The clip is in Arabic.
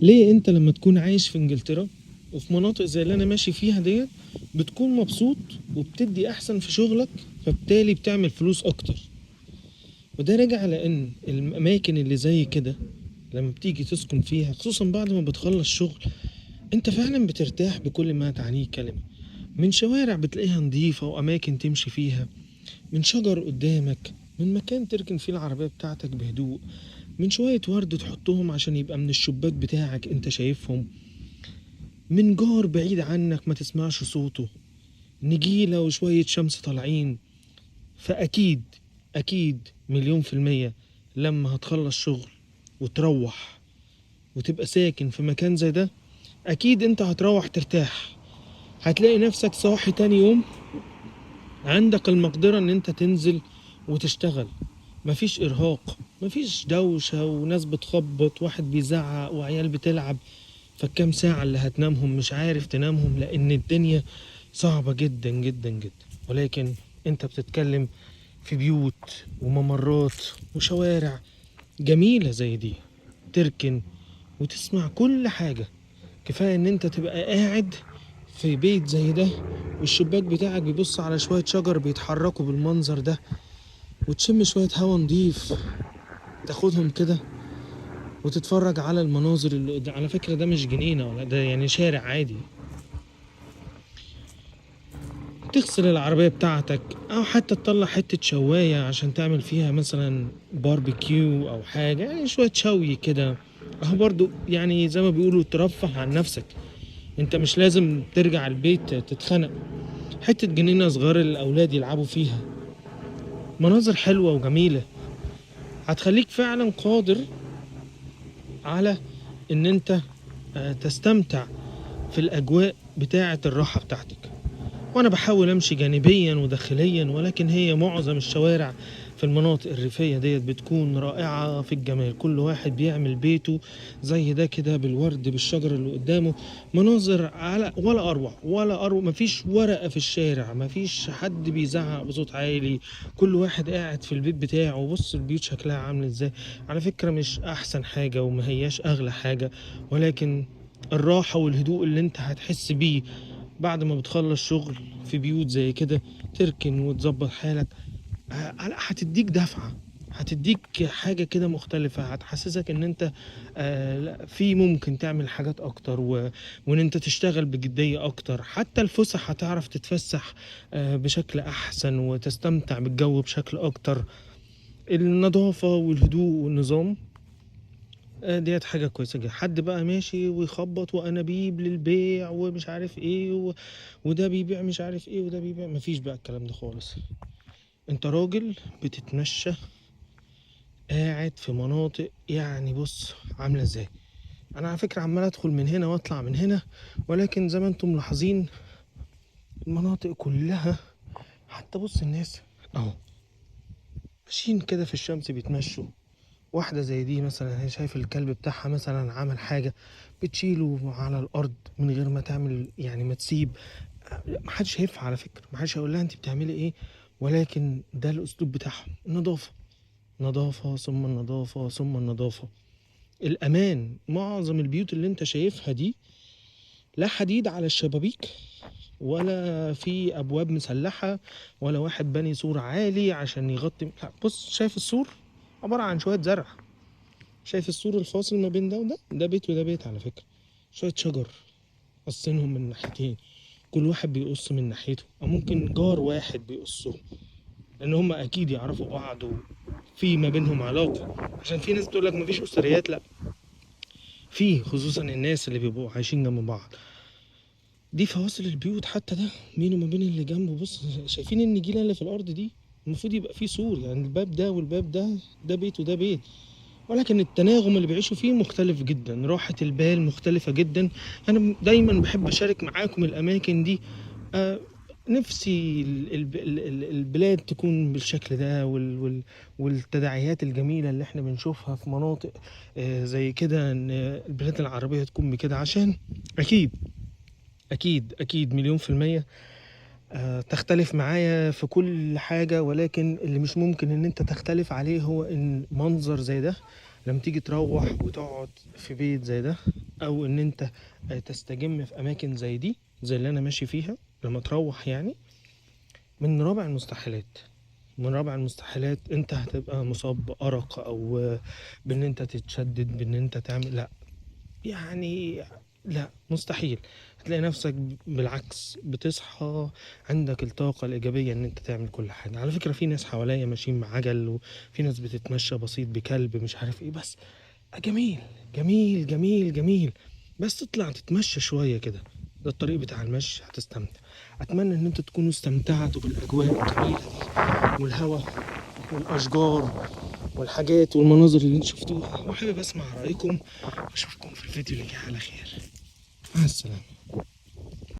ليه انت لما تكون عايش في انجلترا وفي مناطق زي اللي انا ماشي فيها ديت بتكون مبسوط وبتدي احسن في شغلك، فبالتالي بتعمل فلوس اكتر. وده راجع لان الاماكن اللي زي كده لما بتيجي تسكن فيها خصوصا بعد ما بتخلص شغل، انت فعلا بترتاح بكل ما تعنيه كلمة. من شوارع بتلاقيها نظيفة واماكن تمشي فيها، من شجر قدامك، من مكان تركن فيه العربية بتاعتك بهدوء، من شوية ورد تحطهم عشان يبقى من الشباك بتاعك انت شايفهم، من جار بعيد عنك ما تسمعش صوته، نجيلة وشوية شمس طالعين. فأكيد، أكيد مليون في المية لما هتخلص شغل وتروح وتبقى ساكن في مكان زي ده، أكيد أنت هتروح ترتاح، هتلاقي نفسك صاحي تاني يوم عندك المقدرة أن أنت تنزل وتشتغل. مفيش إرهاق، مفيش دوشة وناس بتخبط واحد بيزعق وعيال بتلعب، فالكام ساعة اللي هتنامهم مش عارف تنامهم لأن الدنيا صعبة جدا جدا جدا. ولكن انت بتتكلم في بيوت وممرات وشوارع جميلة زي دي، تركن وتسمع كل حاجة. كفاية ان انت تبقى قاعد في بيت زي ده والشباك بتاعك بيبص على شوية شجر بيتحركوا بالمنظر ده، وتشم شوية هوا نضيف تاخدهم كده وتتفرج على المناظر اللي قدام. على فكرة ده مش جنينة ولا ده يعني شارع عادي، تغسل العربية بتاعتك أو حتى تطلع حتة شواية عشان تعمل فيها مثلا باربيكيو أو حاجة، يعني شوية شوي كده أهو برضو، يعني زي ما بيقولوا ترفه عن نفسك. انت مش لازم ترجع البيت تتخنق. حتة جنينة صغيرة للأولاد يلعبوا فيها، مناظر حلوة وجميلة هتخليك فعلا قادر على ان انت تستمتع في الأجواء بتاعة الراحة بتاعتك. وانا بحاول امشي جانبيا وداخليا، ولكن هي معظم الشوارع في المناطق الريفية ديت بتكون رائعة في الجمال. كل واحد بيعمل بيته زي ده كده بالورد بالشجر اللي قدامه، مناظر على ولا اروع ولا اروع. مفيش ورقة في الشارع، مفيش حد بيزعق بصوت عالي، كل واحد قاعد في البيت بتاعه. بص البيوت شكلها عامل ازاي. على فكرة مش احسن حاجة وما هياش اغلى حاجة، ولكن الراحة والهدوء اللي انت هتحس بيه بعد ما بتخلص شغل في بيوت زي كده، تركن وتظبط حالك، هتديك دفعة، هتديك حاجة كده مختلفة، هتحسسك ان انت لا، في ممكن تعمل حاجات اكتر وان انت تشتغل بجدية اكتر. حتى الفسح هتعرف تتفسح بشكل احسن وتستمتع بالجو بشكل اكتر. النظافة والهدوء والنظام ديت حاجة كويسة جدا. حد بقى ماشي ويخبط وأنابيب للبيع ومش عارف ايه وده بيبيع مش عارف ايه وده بيبيع، مفيش بقى الكلام ده خالص. انت راجل بتتمشى قاعد في مناطق، يعني بص عاملة ازاي. انا على فكرة عمال ادخل من هنا واطلع من هنا، ولكن زي ما انتم ملاحظين المناطق كلها، حتى بص الناس اهو ماشيين كده في الشمس بيتمشوا. واحدة زي دي مثلا هي شايف الكلب بتاعها مثلا عمل حاجة، بتشيله على الأرض من غير ما تعمل يعني ما تسيب. محدش هينفع على فكرة، محدش هيقول لها انت بتعملي ايه، ولكن ده الأسلوب بتاعهم. النظافة، نظافة ثم النظافة ثم النظافة. الأمان، معظم البيوت اللي انت شايفها دي لا حديد على الشبابيك ولا في أبواب مسلحة ولا واحد بني سور عالي عشان يغطي. لا بص شايف السور عبارة عن شوية زرع، شايف السور الفاصل ما بين ده وده، ده بيت وده بيت على فكرة. شوية شجر قصينهم من ناحيتين، كل واحد بيقص من ناحيته او ممكن جار واحد بيقصهم، لان هم اكيد يعرفوا بعض وفي ما بينهم علاقة. عشان في ناس بتقول لك مفيش اسريات، لا في، خصوصا الناس اللي بيبقوا عايشين جنب بعض. دي فواصل البيوت حتى ده بينه وما بين اللي جنبه. بص شايفين النجيلة اللي في الارض دي، المفروض يبقى فيه سور، يعني الباب ده والباب ده، ده بيت وده بيت، ولكن التناغم اللي بيعيشوا فيه مختلف جدا، راحة البال مختلفة جدا. أنا دايما بحب أشارك معاكم الأماكن دي. آه، نفسي البلاد تكون بالشكل ده والتداعيات الجميلة اللي احنا بنشوفها في مناطق زي كده، ان البلاد العربية تكون بكده. عشان أكيد أكيد أكيد مليون في المية تختلف معايا في كل حاجة، ولكن اللي مش ممكن ان انت تختلف عليه هو ان منظر زي ده لما تيجي تروح وتقعد في بيت زي ده او ان انت تستجم في اماكن زي دي، زي اللي انا ماشي فيها لما تروح يعني، من رابع المستحيلات. من رابع المستحيلات انت هتبقى مصاب بأرق او بان انت تتشدد، بان انت تعمل، لا يعني، لا مستحيل. هتلاقي نفسك بالعكس بتصحى عندك الطاقة الإيجابية إن أنت تعمل كل حاجة. على فكرة في ناس حواليا ماشيين بعجل، وفي ناس بتتمشى بسيط بكلب مش عارف إيه، بس جميل جميل جميل جميل. بس تطلع تتمشى شوية كده، ده الطريق بتاع المشي، هتستمتع. أتمنى إن أنتوا تكونوا استمتعتوا بالأجواء الجميلة دي، والهواء والأشجار والحاجات والمناظر اللي انتوا شفتوها، وحابب أسمع رأيكم، وأشوفكم في الفيديو اللي جاي على خير. مع السلامة.